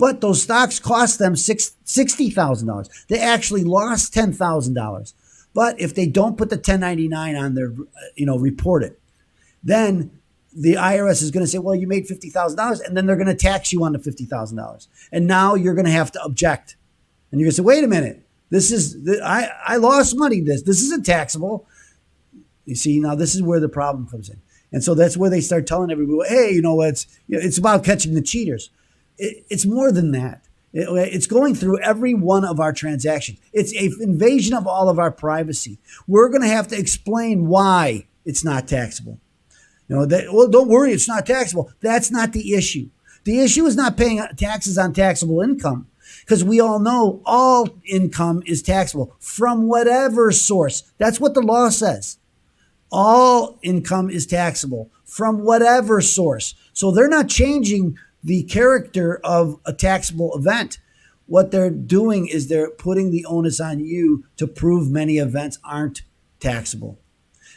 But those stocks cost them $60,000. They actually lost $10,000. But if they don't put the 1099 on their, report it, then the IRS is going to say, well, you made $50,000, and then they're going to tax you on the $50,000. And now you're going to have to object. And you're going to say, wait a minute, I lost money. This isn't taxable. You see, now this is where the problem comes in. And so that's where they start telling everybody, hey, it's about catching the cheaters. It's more than that. It's going through every one of our transactions. It's an invasion of all of our privacy. We're going to have to explain why it's not taxable. Don't worry, it's not taxable. That's not the issue. The issue is not paying taxes on taxable income, because we all know all income is taxable from whatever source. That's what the law says. All income is taxable from whatever source. So they're not changing the character of a taxable event. What they're doing is they're putting the onus on you to prove many events aren't taxable.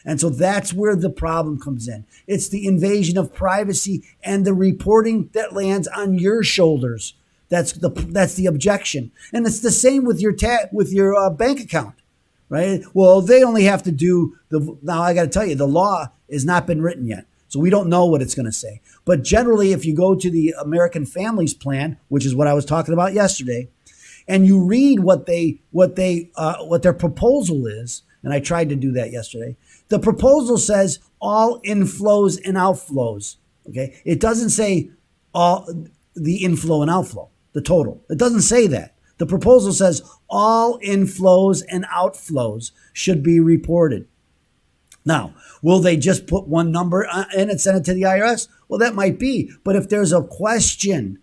And so that's where the problem comes in. It's the invasion of privacy and the reporting that lands on your shoulders. That's the objection. And it's the same with your bank account, right? Well, they only have to do now I got to tell you, the law has not been written yet. So we don't know what it's going to say. But generally, if you go to the American Families Plan, which is what I was talking about yesterday, and you read what their proposal is, and I tried to do that yesterday, the proposal says all inflows and outflows. Okay, it doesn't say all the inflow and outflow, the total. It doesn't say that. The proposal says all inflows and outflows should be reported. Now, will they just put one number in and send it to the IRS? Well, that might be. But if there's a question,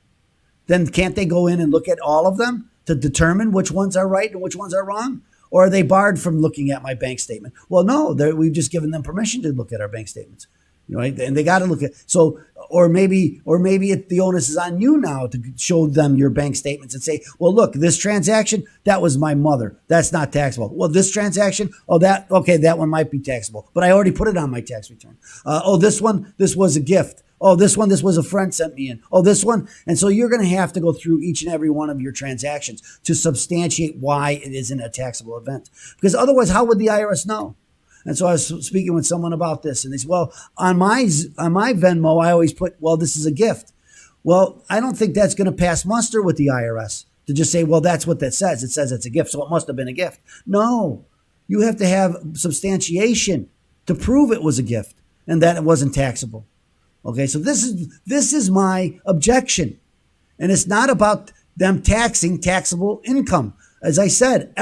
then can't they go in and look at all of them to determine which ones are right and which ones are wrong? Or are they barred from looking at my bank statement? Well, no, we've just given them permission to look at our bank statements. Right? And they got to look at, so, or maybe the onus is on you now to show them your bank statements and say, well, look, this transaction, that was my mother. That's not taxable. Well, this transaction, that one might be taxable, but I already put it on my tax return. This was a gift. This was a friend sent me in. This one. And so you're going to have to go through each and every one of your transactions to substantiate why it isn't a taxable event. Because otherwise, how would the IRS know? And so I was speaking with someone about this, and they said, well, on my Venmo, I always put, well, this is a gift. Well, I don't think that's going to pass muster with the IRS to just say, well, that's what that says. It says it's a gift, so it must have been a gift. No, you have to have substantiation to prove it was a gift and that it wasn't taxable. Okay, so this is my objection. And it's not about them taxing taxable income. As I said,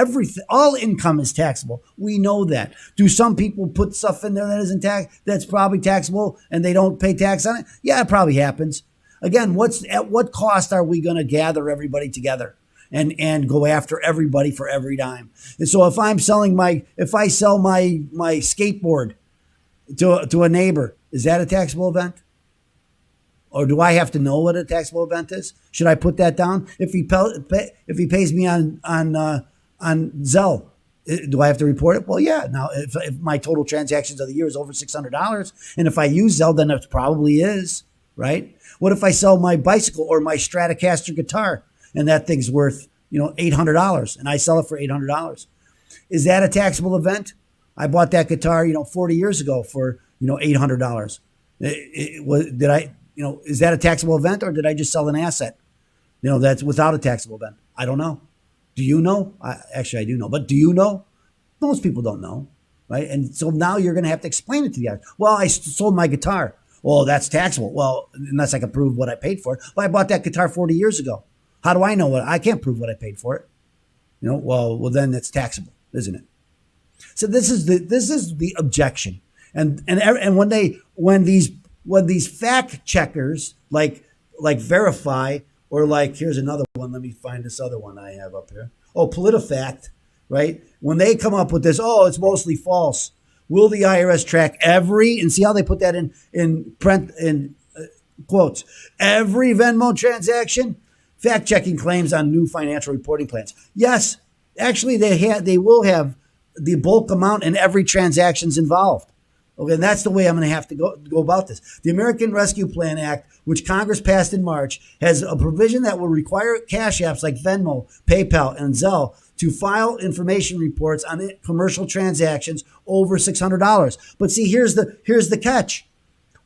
all income is taxable. We know that. Do some people put stuff in there that isn't that's probably taxable and they don't pay tax on it? Yeah, it probably happens. Again, at what cost are we going to gather everybody together and go after everybody for every dime? And so if I sell my skateboard to a neighbor, is that a taxable event? Or do I have to know what a taxable event is? Should I put that down? If he pays me on Zelle, do I have to report it? Well, yeah. Now, if my total transactions of the year is over $600, and if I use Zelle, then it probably is, right? What if I sell my bicycle or my Stratocaster guitar, and that thing's worth $800, and I sell it for $800? Is that a taxable event? I bought that guitar 40 years ago for $800. Is that a taxable event, or did I just sell an asset? That's without a taxable event. I don't know. Do you know? Actually, I do know. But do you know? Most people don't know, right? And so now you're going to have to explain it to the IRS. Well, I sold my guitar. Well, that's taxable. Well, unless I can prove what I paid for it. Well, I bought that guitar 40 years ago. How do I know I can't prove what I paid for it? Well, then it's taxable, isn't it? So this is the objection. And when these fact checkers like Verify, or here's another one. Let me find this other one I have up here. PolitiFact, right? When they come up with this, it's mostly false. Will the IRS track and see how they put that in quotes, every Venmo transaction? Fact checking claims on new financial reporting plans. Yes, actually they will have the bulk amount in every transactions involved. Okay, and that's the way I'm going to have to go about this. The American Rescue Plan Act, which Congress passed in March, has a provision that will require cash apps like Venmo, PayPal, and Zelle to file information reports on commercial transactions over $600. But see, here's the catch.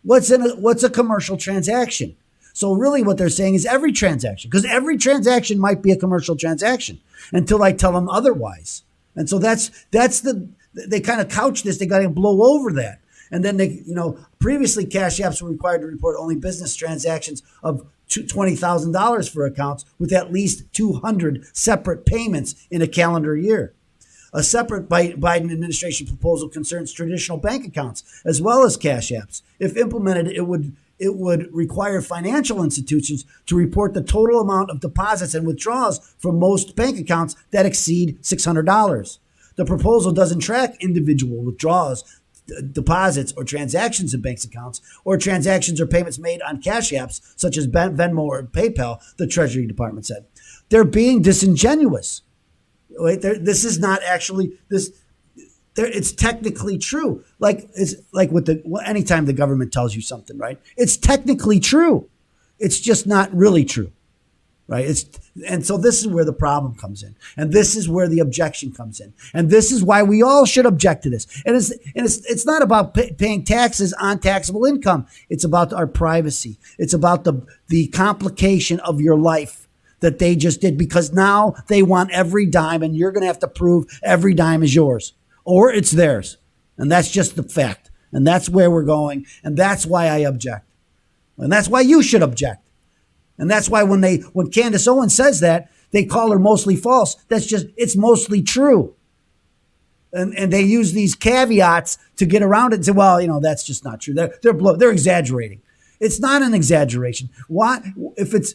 What's a commercial transaction? So really what they're saying is every transaction, because every transaction might be a commercial transaction until I tell them otherwise. And so they kind of couch this. They got to blow over that. And then previously cash apps were required to report only business transactions of $20,000 for accounts with at least 200 separate payments in a calendar year. A separate Biden administration proposal concerns traditional bank accounts as well as cash apps. If implemented, it would require financial institutions to report the total amount of deposits and withdrawals from most bank accounts that exceed $600. The proposal doesn't track individual withdrawals, deposits, or transactions in banks accounts, or transactions or payments made on cash apps such as Venmo or PayPal, the Treasury Department said. They're being disingenuous. This is not actually this. It's technically true. It's like anytime the government tells you something, right? It's technically true. It's just not really true, right? And so this is where the problem comes in, and this is where the objection comes in, and this is why we all should object to this. And it's not about paying taxes on taxable income. It's about our privacy. It's about the complication of your life that they just did, because now they want every dime, and you're going to have to prove every dime is yours or it's theirs. And that's just the fact. And that's where we're going. And that's why I object. And that's why you should object. And that's why when Candace Owens says that, they call her mostly false. It's mostly true. And they use these caveats to get around it and say, well, that's just not true. They're exaggerating. It's not an exaggeration. Why? If it's,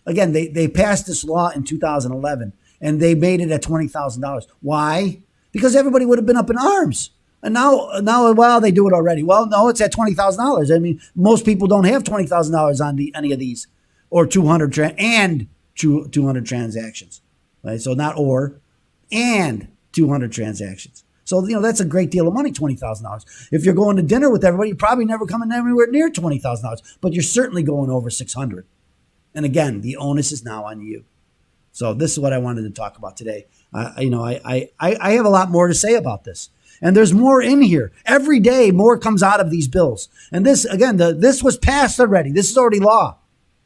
again, they passed this law in 2011 and they made it at $20,000. Why? Because everybody would have been up in arms. And now, well, they do it already. Well, no, it's at $20,000. I mean, most people don't have $20,000 on any of these, or 200 transactions, right? So not and 200 transactions. So, that's a great deal of money, $20,000. If you're going to dinner with everybody, you're probably never coming anywhere near $20,000, but you're certainly going over 600. And again, the onus is now on you. So this is what I wanted to talk about today. I have a lot more to say about this. And there's more in here. Every day, more comes out of these bills. And this, again, this was passed already. This is already law.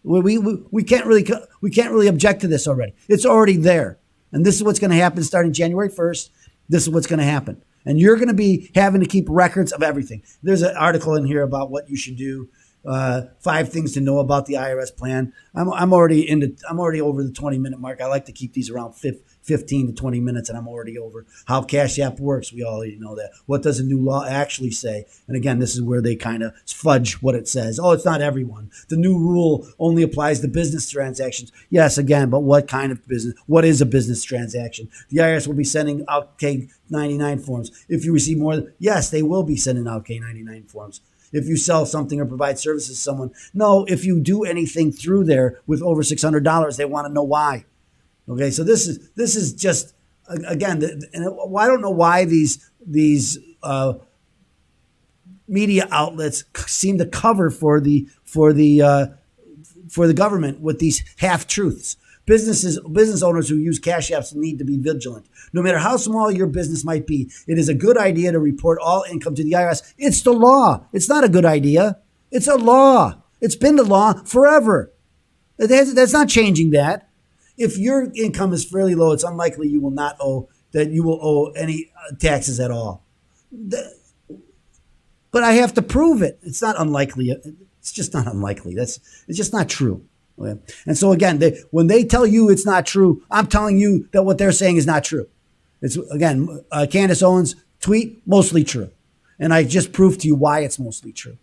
We can't really object to this already. It's already there. And this is what's going to happen starting January 1st. This is what's going to happen. And you're going to be having to keep records of everything. There's an article in here about what you should do. 5 things to know about the IRS plan. I'm already over the 20-minute mark. I like to keep these around 15 to 20 minutes, and I'm already over how Cashapp works. We already know that. What does a new law actually say? And again, this is where they kind of fudge what it says. Oh, it's not everyone. The new rule only applies to business transactions. Yes, again, but what kind of business? What is a business transaction? The IRS will be sending out K-99 forms. If you receive more, yes, they will be sending out K-99 forms. If you sell something or provide services to someone. No, if you do anything through there with over $600, they want to know why. Okay, so this is just, again, and I don't know why these media outlets seem to cover for the government with these half truths. Business owners who use cash apps need to be vigilant. No matter how small your business might be, it is a good idea to report all income to the IRS. It's the law. It's not a good idea. It's a law. It's been the law forever. That's not changing that. If your income is fairly low, it's unlikely you will owe any taxes at all. But I have to prove it. It's not unlikely. It's just not unlikely. It's just not true. Okay? And so again, when they tell you it's not true, I'm telling you that what they're saying is not true. It's, again, Candace Owens' tweet, mostly true. And I just proved to you why it's mostly true.